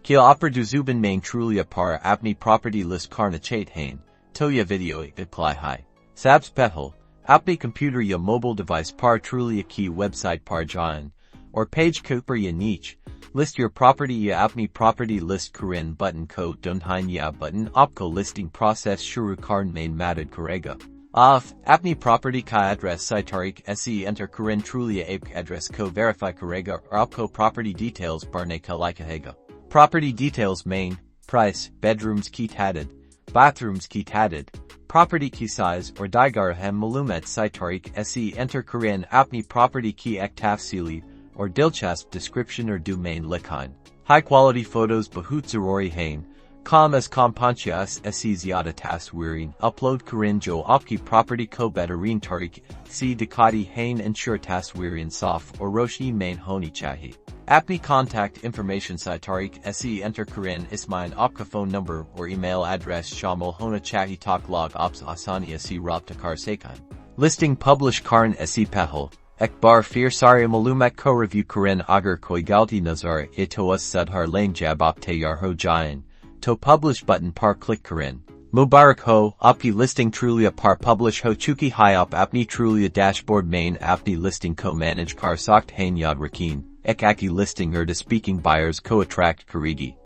Kia opera du zuben main Trulia par apni property list karna chait hain, toya video apply hai. Sabs pehel, apni computer ya mobile device par Trulia ki website par Jaayein, or page cooper ya niche, list your property ya apni property list Karein button ko dunhain ya button opko listing process shuru karn main madad karega. Apni property ka address sitarik se enter Karein Trulia apk address ko verify karega or opko property details barne ka likahega. Property details main, price, bedrooms key tadded, bathrooms key tadded, property key size or digarahem malumet sitarik se enter Karein apni property key ek tafsili or dilchasp description or do main likhain. High quality photos bahut zarori hain, com as kompanchas se ziada taswirin upload Karein jo Aapki property ko Bharein tarik si dikati hain ensure taswirin saf or roshi main honi chahi. Apni contact information sitarik se enter Karein ismain Aapka phone number or email address shamil hona chahi talk log ops asani se rabta kar sekan. Listing publish karn se pehel. Ekbar fir sari malumat ko review Karein agar koi galti nazar itoas sadhar lane jab opte yar ho Jaayein. To publish button par click Karein. Mubarak ho, Aapki listing Trulia par publish ho Chuki hi op apni Trulia dashboard main apni listing ko manage kar sokt hain yad rakin, ek aki listing Urdu-speaking buyers ko attract karigi.